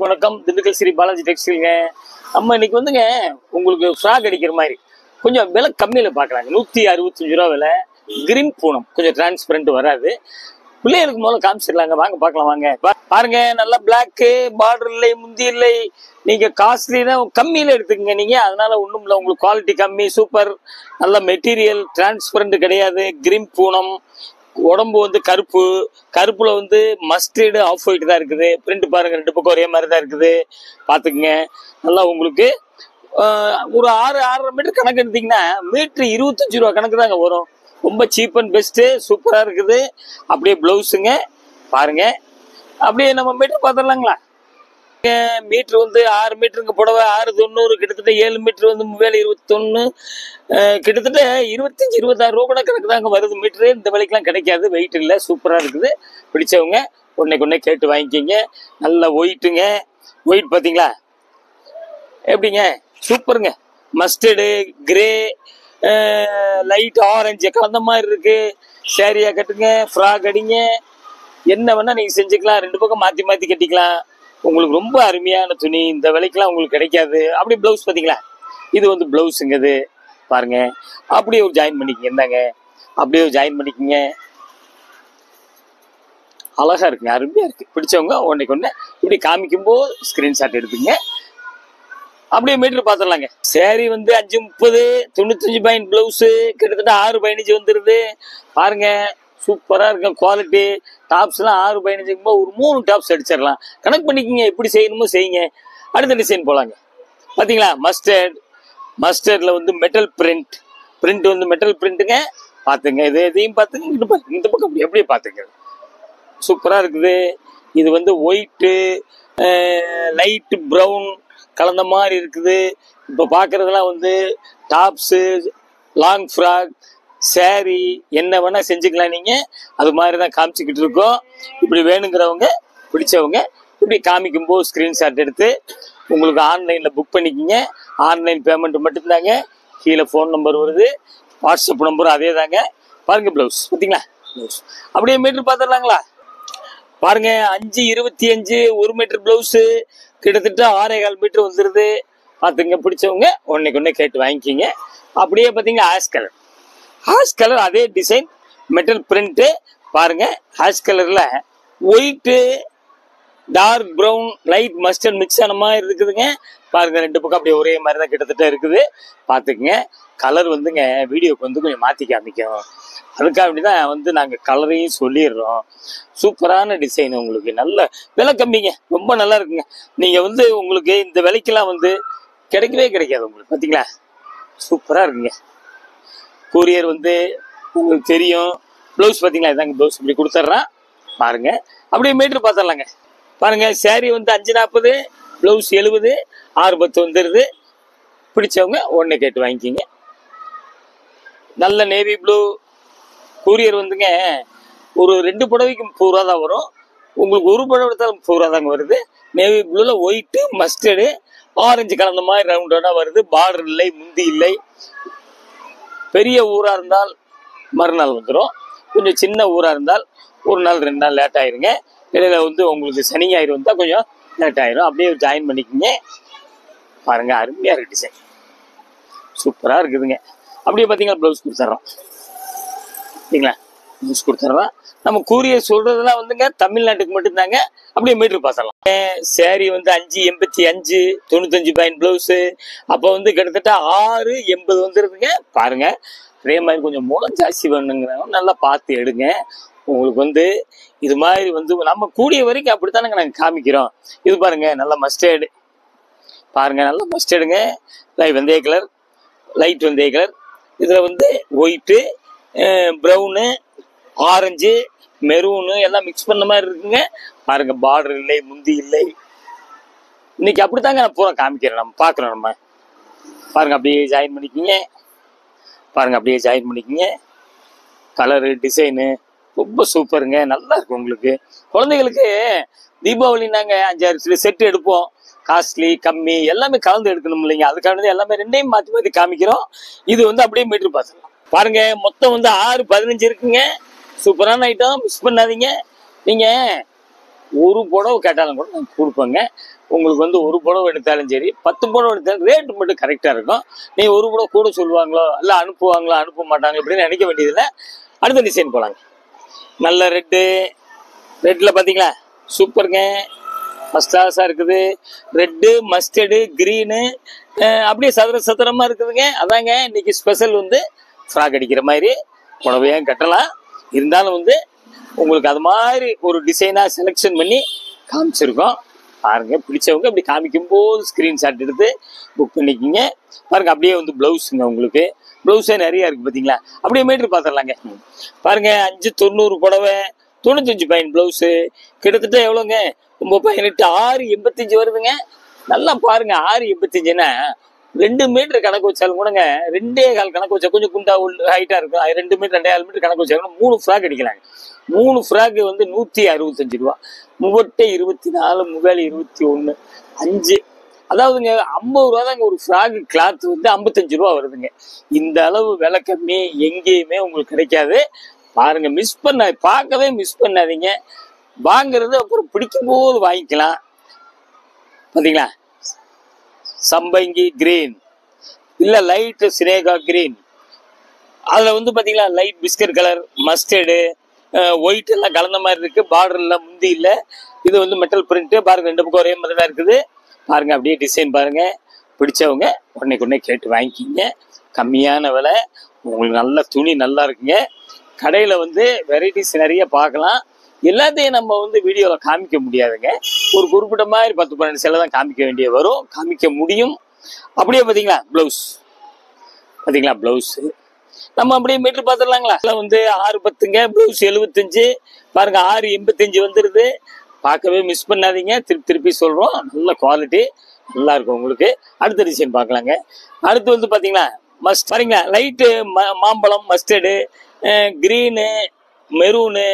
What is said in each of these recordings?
வணக்கம், திண்டுக்கல் ஸ்ரீ பாலாஜி டெக்ஸ்டைல்ங்க. நம்ம இன்னைக்கு வந்துங்க உங்களுக்கு ஃப்ராக் அடிக்கிற மாதிரி கொஞ்சம் விலை கம்மியில் பார்க்கலாங்க. 165 ரூபா விலை. கிரீன் பூனம், கொஞ்சம் டிரான்ஸ்பரண்ட் வராது. பிள்ளைகளுக்கு முதல்ல காமிச்சிடலாங்க, வாங்க பார்க்கலாம். வாங்க பாருங்க, நல்லா பிளாக்கு, பார்டர் இல்லை, முந்தி இல்லை. நீங்க காஸ்ட்லி தான், கம்மியில எடுத்துக்கங்க நீங்க. அதனால ஒன்றும் இல்லை, உங்களுக்கு குவாலிட்டி கம்மி, சூப்பர், நல்ல மெட்டீரியல், டிரான்ஸ்பரண்ட் கிடையாது. கிரீன் பூனம், உடம்பு வந்து கருப்பு, கருப்புல வந்து மஸ்டர்டு ஆஃப் ஒயிட் தான் இருக்குது. பிரிண்ட் பாருங்க, ரெண்டு பக்கம் ஒரே மாதிரி தான் இருக்குது, பாத்துக்குங்க. நல்லா உங்களுக்கு ஒரு 6-6.5 மீட்டர் கணக்கு எடுத்தீங்கன்னா மீட்டர் 25 ரூபா கணக்கு தாங்க வரும். ரொம்ப சீப் அண்ட் பெஸ்ட், சூப்பரா இருக்குது. அப்படியே பிளவுஸுங்க பாருங்க, அப்படியே நம்ம மீட்டர் பார்த்துடலாங்களா. மீட்டர் வந்து 6 மீட்டருங்க புடவை 690, கிட்டத்தட்ட 7 மீட்டர் வந்து 21, கிட்டத்தட்ட 25-26 ரூபா கூட கணக்கு தாங்க வருது மீட்டரு. இந்த விலைக்கெல்லாம் கிடைக்காது, வெயிட் இல்லை, சூப்பராக இருக்குது. பிடிச்சவங்க ஒன்றை கேட்டு வாங்கிக்கிங்க. நல்ல ஒயிட்டுங்க, ஒயிட் பார்த்தீங்களா எப்படிங்க, சூப்பருங்க. மஸ்டர்டு, கிரே, லைட் ஆரஞ்சு கலந்த மாதிரி இருக்கு. சேரியா கட்டுங்க, ஃப்ராக் அடிங்க, என்ன வேணா நீங்க செஞ்சுக்கலாம். ரெண்டு பக்கம் மாற்றி மாற்றி கட்டிக்கலாம். உங்களுக்கு ரொம்ப அருமையான துணி, இந்த விலைக்கெல்லாம் உங்களுக்கு கிடைக்காது. அப்படி பிளவுஸ் பார்த்தீங்களா, இது வந்து பிளவுஸுங்க. இது பாருங்க, அப்படியே ஒரு ஜாயின் பண்ணிக்கங்க. இருந்தாங்க, அப்படியே ஒரு ஜாயின் பண்ணிக்கங்க. அழகா இருக்குங்க, அருமையா இருக்கு. பிடிச்சவங்க ஒன்றைக்கு இப்படி காமிக்கும் போது ஸ்கிரீன்ஷாட் எடுத்துங்க. அப்படியே மீட்டர் பார்த்துடலாங்க. சேரீ வந்து 530, 95 பாயிண்ட் பிளவுஸு, கிட்டத்தட்ட 6-15 வந்துருது. பாருங்க, சூப்பரா இருக்கு குவாலிட்டி. டாப்ஸ் எல்லாம் 6-15 ஒரு 3 டாப்ஸ் அடிச்சிடலாம். கணக்கு பண்ணிக்கங்க, எப்படி செய்யணுமோ செய்யுங்க. அடுத்த டிசைன் போலாங்க. பாத்தீங்களா, மஸ்டர்ட்ல வந்து மெட்டல் பிரிண்ட் வந்து மெட்டல் பிரிண்ட்டுங்க. பாத்துங்க, இதையும் பாத்துங்க. இந்த பக்கம் அப்படி அப்படியே பாத்துங்க, சூப்பரா இருக்குது. இது வந்து ஒயிட்டு, லைட் ப்ரௌன் கலந்த மாதிரி இருக்குது. இப்போ பார்க்கறதுலாம் வந்து டாப்ஸு, லாங் ஃப்ராக், சேரீ, என்ன வேணா செஞ்சுக்கலாம் நீங்க. அது மாதிரி தான் காமிச்சுக்கிட்டு இருக்கோம். இப்படி வேணுங்கிறவங்க, பிடிச்சவங்க இப்படி காமிக்கும் போது ஸ்கிரீன்ஷாட் எடுத்து உங்களுக்கு ஆன்லைன்ல புக் பண்ணிக்கிங்க. ஆன்லைன் பேமெண்ட் மட்டும்தாங்க. கீழே ஃபோன் நம்பர் வருது, வாட்ஸ்அப் நம்பரும் அதே தாங்க. பாருங்க பிளவுஸ் பார்த்தீங்களா, பிளவுஸ் அப்படியே மீட்டர் பார்த்துடலாங்களா. பாருங்க, 5-25 1 மீட்டர் பிளவுஸு, கிட்டத்தட்ட 6.25 மீட்டர் வந்துருது. பார்த்துங்க, பிடிச்சவங்க ஒன்றைக்கு கேட்டு வாங்கிக்கிங்க. அப்படியே பார்த்தீங்கன்னா ஹாஷ் கலர் அதே டிசைன், மெட்டல் பிரிண்ட்டு. பாருங்க, ஹாஷ் கலர்ல white, dark brown, light mustard mix ஆன மாதிரி இருக்குதுங்க. பாருங்க, ரெண்டு பக்கம் அப்படியே ஒரே மாதிரி தான் கிட்டத்தட்ட இருக்குது. பார்த்துக்குங்க. கலர் வந்துங்க வீடியோக்கு வந்து கொஞ்சம் மாற்றி காமிக்கும். அதுக்காக அப்படிதான் வந்து நாங்கள் கலரையும் சொல்லிடுறோம். சூப்பரான டிசைன், உங்களுக்கு நல்ல விலை கம்மிங்க, ரொம்ப நல்லா இருக்குங்க. நீங்கள் வந்து உங்களுக்கு இந்த விலைக்கெல்லாம் வந்து கிடைக்கவே கிடைக்காது உங்களுக்கு. பார்த்தீங்களா, சூப்பராக இருக்குங்க. கொரியர் வந்து உங்களுக்கு தெரியும். ப்ளவுஸ் பார்த்தீங்களா, இதாங்க ப்ளவுஸ், இப்படி கொடுத்துட்றான் பாருங்க. அப்படியே மீட்டர் பார்த்துடலாங்க. பாருங்க, சேரீ வந்து 540, ப்ளவுஸ் 70, 610 வந்துடுது. பிடிச்சவங்க ஒன்று கேட்டு வாங்கிக்கிங்க. நல்ல நேவி ப்ளூ. கொரியர் வந்துங்க ஒரு 2 புடவைக்கு 30 ரூபா தான் வரும். உங்களுக்கு ஒரு புடவை எடுத்தாலும் 30 ரூபா தாங்க வருது. நேவி ப்ளூல ஒயிட்டு, மஸ்டர்டு, ஆரஞ்சு கலந்த மாதிரி ரவுண்டா வருது. பார்டர் இல்லை, முந்தி இல்லை. பெரிய ஊரா இருந்தால் மறுநாள் வந்துடும். கொஞ்சம் சின்ன ஊரா இருந்தால் 1 நாள் 2 நாள் லேட் ஆயிருங்க. இடையில வந்து உங்களுக்கு சனி ஞாயிறு வந்தால் கொஞ்சம் லேட் ஆயிரும். அப்படியே ஜாயின் பண்ணிக்கிங்க. பாருங்க, அருமையா இருக்கு டிசைன், சூப்பரா இருக்குதுங்க. அப்படியே பார்த்தீங்கன்னா ப்ளவுஸ் கொடுத்துட்றோம். சரிங்களா, ப்ளவுஸ் கொடுத்துட்றோம். நம்ம கூரியர் சொல்றதெல்லாம் வந்துங்க தமிழ்நாட்டுக்கு மட்டும்தாங்க. அப்படியே மீட்டர் பார்த்துடலாம். சேரீ வந்து 585, 95 பாயிண்ட் பிளவுஸு. அப்போ வந்து கிட்டத்தட்ட 680 வந்துருதுங்க. பாருங்க, அதே மாதிரி கொஞ்சம் மூலம் ஜாஸ்தி வேணுங்கிறவங்க நல்லா பார்த்து எடுங்க. உங்களுக்கு வந்து இது மாதிரி வந்து நம்ம கூடிய வரைக்கும் அப்படித்தானுங்க நாங்கள் காமிக்கிறோம். இது பாருங்க, நல்ல மஸ்டர்டு. பாருங்க, நல்ல மஸ்டர்டுங்க. வெந்தய கலர், லைட் வெந்தய கலர். இதில் வந்து ஒயிட்டு, ப்ரௌனு, ஆரஞ்சு, மெரூனு எல்லாம் மிக்ஸ் பண்ண மாதிரி இருக்குங்க. பாருங்க, பார்டர் இல்லை, முந்தி இல்லை. இன்னைக்கு அப்படித்தாங்க நான் பூரா காமிக்கிறேன், நம்ம பார்க்குறோம். நம்ம பாருங்க, அப்படியே ஜாயின் பண்ணிக்கிங்க. பாருங்க, அப்படியே ஜாயின் பண்ணிக்கிங்க. கலரு, டிசைனு ரொம்ப சூப்பருங்க, நல்லா இருக்கும் உங்களுக்கு. குழந்தைகளுக்கு தீபாவளினாங்க 5-6 செட்டு எடுப்போம். காஸ்ட்லி, கம்மி எல்லாமே கலந்து எடுக்கணும் இல்லைங்க. அதுக்காக எல்லாமே ரெண்டையும் மாற்றி மாற்றி காமிக்கிறோம். இது வந்து அப்படியே மீட்டர் பார்த்துக்கலாம். பாருங்க, மொத்தம் வந்து 6-15 இருக்குங்க. சூப்பரான ஐட்டம், மிஸ் பண்ணாதீங்க. நீங்க ஒரு புடவை கேட்டாலும் கூட நாங்கள் கொடுப்போங்க. உங்களுக்கு வந்து ஒரு புடவை எடுத்தாலும் சரி 10 புடவை எடுத்தாலும் ரேட்டு மட்டும் கரெக்டாக இருக்கும். நீங்கள் ஒரு புடவை கூட சொல்லுவாங்களோ இல்லை அனுப்புவாங்களோ அனுப்ப மாட்டாங்க இப்படின்னு நினைக்க வேண்டியதில்லை. அடுத்த டிசைன் போகலாங்க. நல்ல ரெட்டில் பார்த்தீங்களா சூப்பருங்க, ஃபர்ஸ்ட் கிளாஸாக இருக்குது. ரெட்டு, மஸ்டர்டு, க்ரீனு அப்படியே சதுரமாக இருக்குதுங்க. அதாங்க இன்னைக்கு ஸ்பெஷல் வந்து ஃப்ராக் அடிக்கிற மாதிரி புடவையாக கட்டலாம். இருந்தாலும் வந்து உங்களுக்கு அது மாதிரி ஒரு டிசைனாக செலெக்ஷன் பண்ணி காமிச்சிருக்கோம். பாருங்க, பிடிச்சவங்க அப்படி காமிக்கும் போது ஸ்க்ரீன்ஷாட் எடுத்து புக் பண்ணிக்கிங்க. பாருங்க, அப்படியே வந்து ப்ளவுஸுங்க. உங்களுக்கு ப்ளவுஸே நிறைய இருக்குது பார்த்தீங்களா. அப்படியே மீட்ரு பார்த்துடலாங்க. பாருங்க, 590 புடவை, 95 பாயிண்ட் ப்ளவுஸு, கிட்டத்தட்ட எவ்வளோங்க 918 685 வருதுங்க. நல்லா பாருங்க, 685ன்னா 2 மீட்டர் கணக்கு வச்சாலும் கூடங்க 2.25 கணக்கு வச்சா கொஞ்சம் குண்டா ஹைட்டா இருக்கும். 2 மீட்டர் 2.25 மீட்டர் கணக்கு வச்சாலும் 3 ஃப்ராக் அடிக்கலாங்க. 3 ஃப்ராக் வந்து 165 ரூபா. 24 முகாலி 21 5, அதாவதுங்க 50 ரூபா தாங்க ஒரு ஃப்ராக் கிளாத் வந்து 55 ரூபா வருதுங்க. இந்த அளவு விலை கம்மி எங்கேயுமே உங்களுக்கு கிடைக்காது. பாருங்க, பார்க்கவே மிஸ் பண்ணாதீங்க. வாங்குறது அப்புறம் பிடிக்கும் போது வாங்கிக்கலாம். பார்த்தீங்களா, சம்பங்கி கிரீன் இல்ல லைட் சினேகா கிரீன், அதுல வந்து பாத்தீங்களா light biscuit colour, mustard, white எல்லாம் கலந்த மாதிரி இருக்கு. பார்டர் இல்ல, முந்தி இல்ல. இது வந்து மெட்டல் பிரிண்ட். பாருங்க, 2 பக்கம் ஒரே மாதிரி தான் இருக்குது. பாருங்க, அப்படியே டிசைன் பாருங்க. பிடிச்சவங்க உடனே கேட்டு வாங்கிக்கிங்க. கம்மியான விலை, உங்களுக்கு நல்ல துணி நல்லா இருக்குங்க. கடையில வந்து வெரைட்டிஸ் நிறைய பார்க்கலாம். எல்லாத்தையும் நம்ம வந்து வீடியோவில் காமிக்க முடியாதுங்க. ஒரு குறிப்பிட்ட மாதிரி 10-12 சேலை தான் காமிக்க வேண்டிய வரும், காமிக்க முடியும். அப்படியே பார்த்தீங்களா ப்ளவுஸ், பார்த்தீங்களா ப்ளவுஸு நம்ம அப்படியே மீட்டர் பார்த்துடலாங்களா. வந்து 610ங்க, ப்ளவுஸ் 75. பாருங்க, 685 வந்துடுது. பார்க்கவே மிஸ் பண்ணாதீங்க. திருப்பி சொல்கிறோம், நல்ல குவாலிட்டி, நல்லா இருக்கும் உங்களுக்கு. அடுத்த டிசைன் பார்க்கலாங்க. அடுத்து வந்து பார்த்தீங்களா பாருங்க, லைட்டு மாம்பழம், மஸ்டர்டு, கிரீனு, மெரூனு,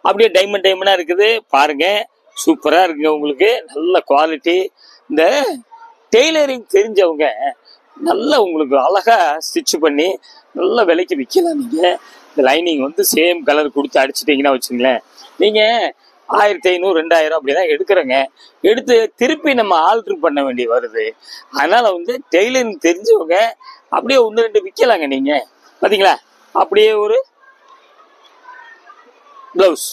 அப்படியே டைமண்டா இருக்குது. பாருங்க, சூப்பரா இருக்குங்க உங்களுக்கு. நல்ல குவாலிட்டி. இந்த டெய்லரிங் தெரிஞ்சவங்க நல்லா உங்களுக்கு அழகா ஸ்டிச் பண்ணி நல்ல விலைக்கு விற்கலாம். நீங்க இந்த லைனிங் வந்து சேம் கலர் கொடுத்து அடிச்சிட்டீங்கன்னா வச்சுங்களேன், நீங்க 1500 2000 அப்படிதான் எடுக்கிறோங்க. எடுத்து திருப்பி நம்ம ஆல்ட்ரு பண்ண வேண்டிய வருது. அதனால வந்து டெய்லரிங் தெரிஞ்சவங்க அப்படியே 1-2 விற்கலாங்க. நீங்க பாத்தீங்களா, அப்படியே ஒரு பிளவுஸ்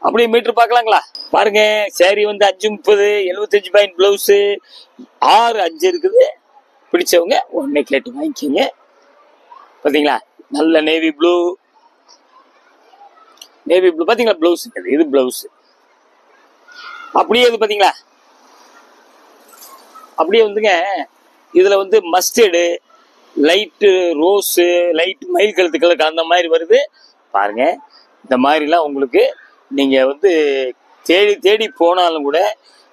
அப்படியே மீட்டர் பார்க்கலாங்களா. பாருங்க, சேரீ வந்து 530 75 பாயிண்ட் பிளவுஸ் 6-5 இருக்குது. பிடிச்சவங்க உடனே கேட்டு வாங்கிக்கோங்க. பாத்தீங்களா, நல்ல நேவி ப்ளூ பாத்தீங்களா பிளவுஸ். இது பிளவுஸ் அப்படியே இது பாத்தீங்களா. அப்படியே வந்துங்க, இதுல வந்து மஸ்டர்டு, லைட்டு ரோஸு, லைட் மயில் கழுத்து கலருக்கு அந்த மாதிரி வருது. பாருங்க, இந்த மாதிரிலாம் உங்களுக்கு நீங்க வந்து தேடி போனாலும் கூட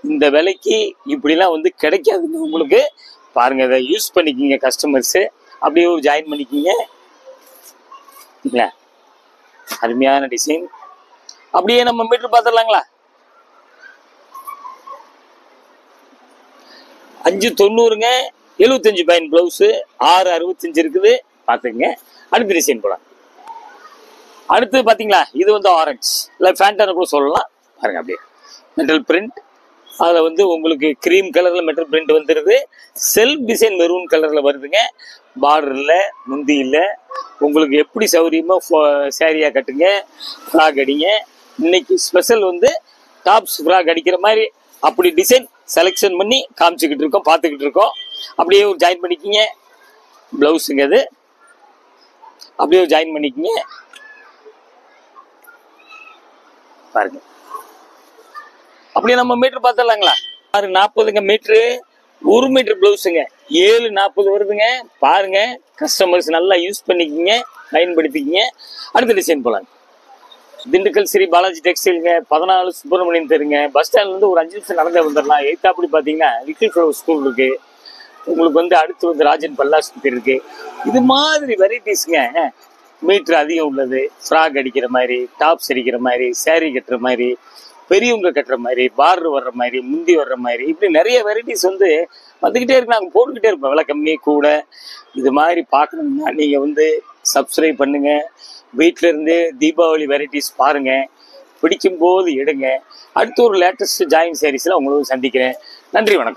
இந்த விலைக்கு இப்படிலாம் வந்து கிடைக்காதுங்க உங்களுக்கு. பாருங்க, இதை யூஸ் பண்ணிக்கிங்க கஸ்டமர்ஸு. அப்படியே ஜாயின் பண்ணிக்கிங்க. அருமையான டிசைன். அப்படியே நம்ம மீட்டர் பார்த்துடலாங்களா. 590ங்க, 75 பாயிண்ட் பிளவுஸ் 665 இருக்குது. பாத்துங்க, அடுத்த டிசைன் போலாம். அடுத்து பாத்தீங்களா, இது வந்து ஆரஞ்சு இல்லை ஃபேண்டான கூட சொல்லலாம். பாருங்க, அப்படியே மெட்டல் பிரிண்ட். அதில் வந்து உங்களுக்கு கிரீம் கலர்ல மெட்டல் பிரிண்ட் வந்துடுது. செல்ஃப் டிசைன் மெரூன் கலர்ல வருதுங்க. பார்டர் இல்லை, முந்தி இல்லை. உங்களுக்கு எப்படி சௌரியமோ சேரீயா கட்டுங்க, ஃப்ராக் அடிங்க. இன்னைக்கு ஸ்பெஷல் வந்து டாப்ஸ் ஃப்ராக் அடிக்கிற மாதிரி அப்படி டிசைன் செலெக்ஷன் பண்ணி காமிச்சுக்கிட்டு இருக்கோம், பார்த்துக்கிட்டு இருக்கோம். அப்படியே ஒரு ஜாயின் பண்ணிக்கிங்க. பிளவுஸுங்க அது, அப்படியே ஒரு ஜாயின் பண்ணிக்கிங்க. பாருங்க, அப்படியே நம்ம மீட்டர் பார்த்துடலாங்களா. 640ங்க மீட்ரு. 1 மீட்டர் பிளவுஸுங்க 740 வருதுங்க. பாருங்க, கஸ்டமர்ஸ் நல்லா யூஸ் பண்ணிக்கிங்க, பயன்படுத்திக்கிங்க. அடுத்த டிசைன் போலாங்க. திண்டுக்கல் ஸ்ரீ பாலாஜி டெக்ஸ்டைலுங்க, 14 சுப்பிரமணியன் தெருங்க. பஸ் ஸ்டாண்ட்ல இருந்து ஒரு 5 நிமிஷம் நடந்து வந்துடலாம். எய்த்தாப்படி பார்த்தீங்கன்னா லிட்டில் ஃப்ளவர் ஸ்கூல் இருக்கு. உங்களுக்கு வந்து அடுத்து வந்து ராஜன் பல்லாஸ்பத்திரி இருக்கு. இது மாதிரி வெரைட்டிஸ்ங்க. மீட்ரு அதிகம் உள்ளது. ஃப்ராக் அடிக்கிற மாதிரி, டாப்ஸ் அடிக்கிற மாதிரி, சேரீ கட்டுற மாதிரி, பெரியவங்க கட்டுற மாதிரி, பார்டர் வர்ற மாதிரி, முந்தி வர்ற மாதிரி, இப்படி நிறைய வெரைட்டிஸ் வந்து வந்துக்கிட்டே இருக்கு. நாங்கள் போட்டுக்கிட்டே இருப்போம், விலை கம்மி கூட. இது மாதிரி பார்க்கணும்னா நீங்கள் வந்து சப்ஸ்கிரைப் பண்ணுங்க. வீட்டில இருந்து தீபாவளி வெரைட்டிஸ் பாருங்க. பிடிக்கும் போது எடுங்க. அடுத்து ஒரு லேட்டஸ்ட் ஜாயின் சாரீஸ்ல உங்களும் சந்திக்கிறேன். நன்றி, வணக்கம்.